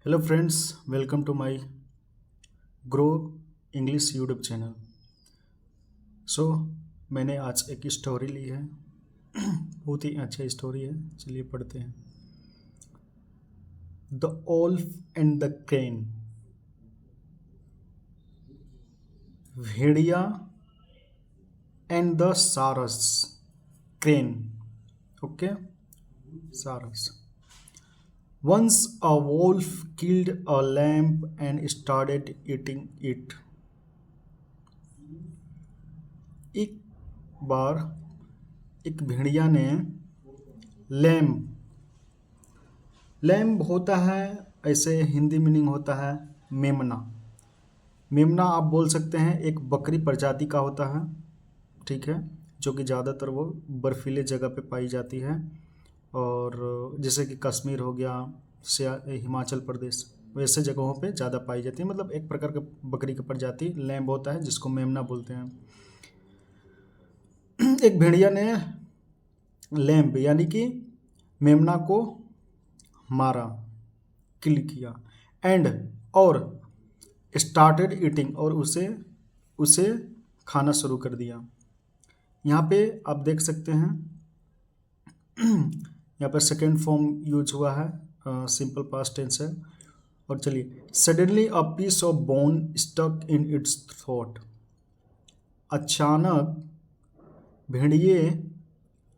Hello friends, welcome to my grow English YouTube channel. So मैंने आज एक story ली है। बहुत ही अच्छा स्टोरी है, चलिए पढ़ते हैं। The wolf and the crane. भेड़िया एंड द सारस। क्रेन, ओके, सारस। Once a wolf killed a lamb and started eating it. एक बार एक भेड़िया ने लैम्ब, लैम्ब होता है, ऐसे हिंदी मीनिंग होता है मेमना। मेमना आप बोल सकते हैं एक बकरी प्रजाति का होता है, ठीक है, जो कि ज़्यादातर वो बर्फीले जगह पे पाई जाती है। और जैसे कि कश्मीर हो गया, हिमाचल प्रदेश, वैसे जगहों पे ज़्यादा पाई जाती है। मतलब एक प्रकार का बकरी की प्रजाति लैम्ब होता है, जिसको मेमना बोलते हैं। एक भेड़िया ने लैम्ब यानी कि मेमना को मारा, किल किया, एंड और स्टार्टेड ईटिंग, और उसे उसे खाना शुरू कर दिया। यहाँ पे आप देख सकते हैं, यहाँ पर सेकेंड फॉर्म यूज हुआ है, सिंपल पास्ट टेंस है। और चलिए, suddenly a piece of bone stuck in its throat. अचानक भेड़िए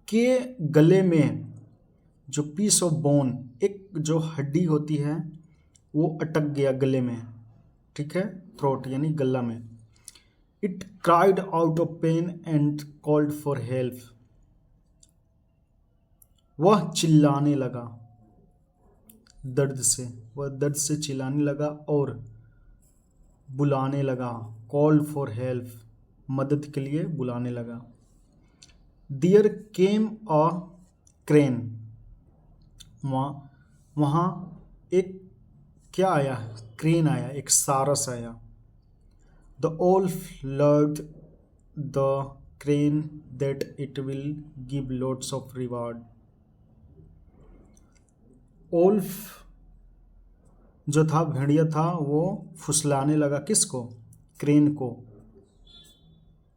के गले में जो पीस ऑफ बोन, एक जो हड्डी होती है, वो अटक गया गले में, ठीक है, थ्रोट यानी गला में। It cried out of pain and called for help. वह चिल्लाने लगा दर्द से, वह दर्द से चिल्लाने लगा और बुलाने लगा, कॉल्ड फॉर हेल्प, मदद के लिए बुलाने लगा। There came a crane. वहाँ एक क्या आया, क्रेन आया, एक सारस आया। The wolf lured the crane that it will give lots of reward. Wolf जो था, भेड़िया था, वो फुसलाने लगा किसको, क्रेन को।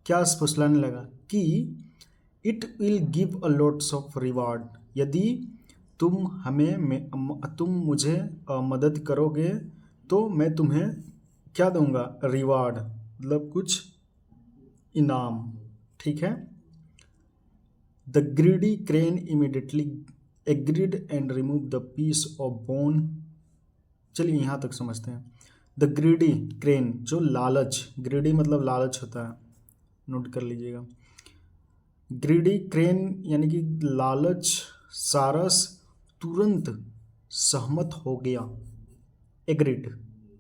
क्या फुसलाने लगा कि it will give a lotus of reward, यदि तुम मुझे मदद करोगे तो मैं तुम्हें क्या दूंगा, रिवार्ड, मतलब कुछ इनाम, ठीक है। The greedy crane immediately agreed and remove the piece of bone. चलिए यहाँ तक समझते हैं। द ग्रीडी क्रेन, जो लालच, ग्रीडी मतलब लालच होता है, नोट कर लीजिएगा। ग्रीडी क्रेन यानी कि लालच सारस तुरंत सहमत हो गया, agreed,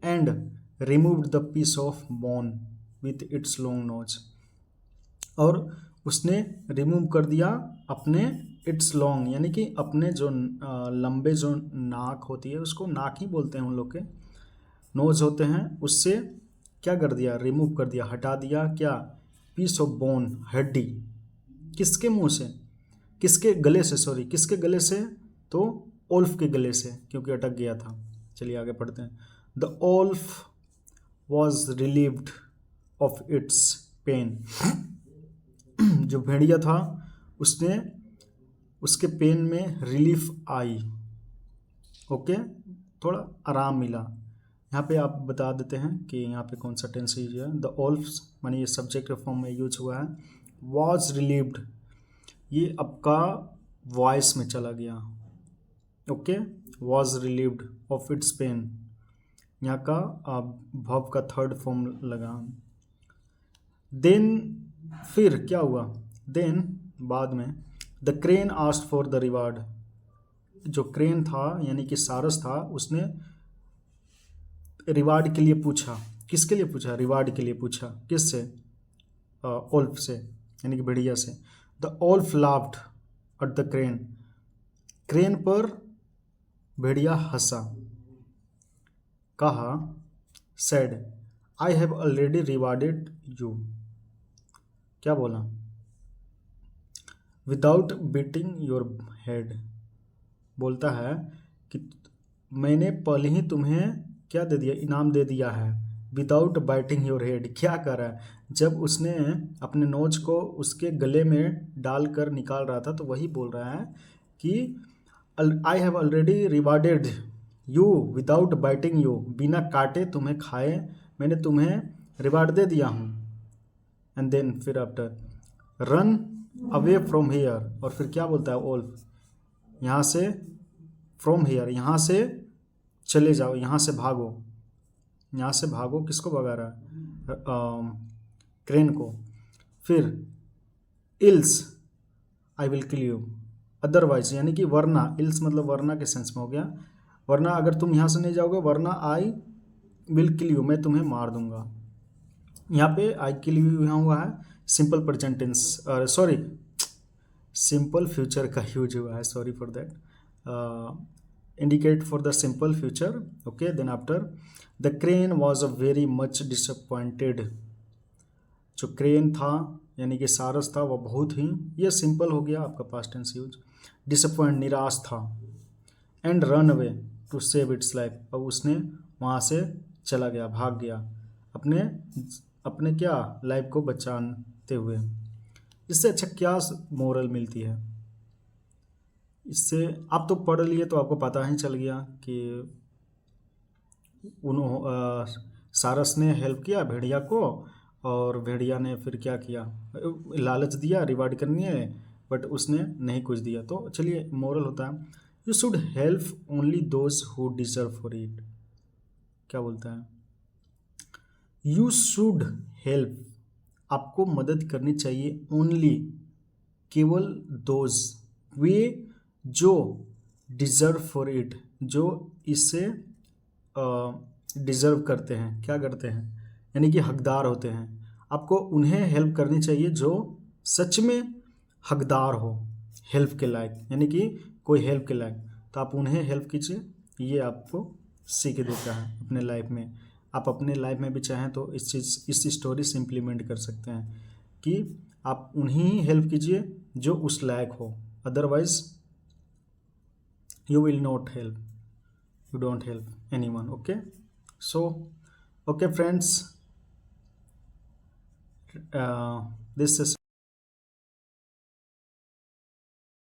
and removed the piece of bone with its long nose, और उसने रिमूव कर दिया अपने इट्स लॉन्ग यानी कि अपने जो लंबे जो नाक होती है, उसको नाक ही बोलते हैं उन लोग के, नोज होते हैं, उससे क्या कर दिया, रिमूव कर दिया, हटा दिया, क्या, पीस ऑफ बोन, हड्डी। किसके मुंह से, किसके गले से, सॉरी, किसके गले से, तो ओल्फ के गले से, क्योंकि अटक गया था। चलिए आगे पढ़ते हैं। The wolf was relieved of its pain. जो भेड़िया था, उसने उसके पेन में रिलीफ आई, ओके, थोड़ा आराम मिला। यहाँ पे आप बता देते हैं कि यहाँ पे कौन सा टेंस यूज है। द ओल्फ्स मानी ये सब्जेक्ट फॉर्म में यूज हुआ है। वॉज रिलीव्ड, ये आपका वॉइस में चला गया, okay, was relieved of its pain, यहाँ का वर्ब का थर्ड फॉर्म लगा। देन, फिर क्या हुआ, देन बाद में, the crane asked for the reward. जो क्रेन था यानी कि सारस था, उसने रिवार्ड के लिए पूछा। किसके लिए पूछा, रिवार्ड के लिए पूछा, किससे, ओल्फ से यानी कि भेड़िया से। The wolf laughed at the crane, crane पर भेड़िया हंसा, कहा, said, I have already rewarded you. क्या बोला, विदाउट बीटिंग योर हेड, बोलता है कि मैंने पहले ही तुम्हें क्या दे दिया, इनाम दे दिया है। विदाउट बाइटिंग योर हेड, क्या कर रहा है, जब उसने अपने नोच को उसके गले में डालकर निकाल रहा था तो वही बोल रहा है कि आई have already rewarded you without biting you, बिना काटे तुम्हें खाए मैंने तुम्हें रिवार्ड दे दिया हूँ। एंड देन फिर after run away from here, और फिर क्या बोलता है वोल्फ, यहाँ से फ्रॉम हेयर, यहाँ से चले जाओ, यहाँ से भागो, यहाँ से भागो, किसको भगा रहा है, क्रेन को। फिर ills I will kill you, otherwise यानी कि वरना, इल्स मतलब वरना के सेंस में हो गया, वरना अगर तुम यहाँ से नहीं जाओगे, वरना आई विल किल यू, मैं तुम्हें मार दूंगा। यहाँ पे आई किल यू यहाँ हुआ है simple present tense, sorry simple future का यूज हुआ है, sorry for that, indicate for the simple future. Okay, then after the crane was a very much disappointed, जो क्रेन था यानी कि सारस था वह बहुत ही, ये सिंपल हो गया आपका पास्ट टेंस यूज, डिसअपॉइंट निराश था, and run away to save its life, अब उसने वहाँ से चला गया, भाग गया अपने अपने क्या लाइफ को बचाते हुए। इससे अच्छा क्या मोरल मिलती है, इससे आप तो पढ़ लिए तो आपको पता ही चल गया कि सारस ने हेल्प किया भेड़िया को, और भेड़िया ने फिर क्या किया, लालच दिया रिवार्ड करनी है, बट उसने नहीं कुछ दिया। तो चलिए मोरल होता है you should help only those who deserve for it, क्या बोलता है, यू शुड हेल्प, आपको मदद करनी चाहिए, ओनली केवल दोज, वे जो डिजर्व फॉर इट, जो इससे डिजर्व करते हैं, क्या करते हैं यानी कि हकदार होते हैं, आपको उन्हें हेल्प करनी चाहिए जो सच में हकदार हो, हेल्प के लायक, यानी कि कोई हेल्प के लायक, तो आप उन्हें हेल्प कीजिए। ये आपको सीख देता है अपने लाइफ में। आप अपने लाइफ में भी चाहें तो इस स्टोरी से इम्प्लीमेंट कर सकते हैं कि आप उन्हीं हेल्प कीजिए जो उस लायक हो, otherwise you will not help, you don't help anyone. Okay, so okay friends, this is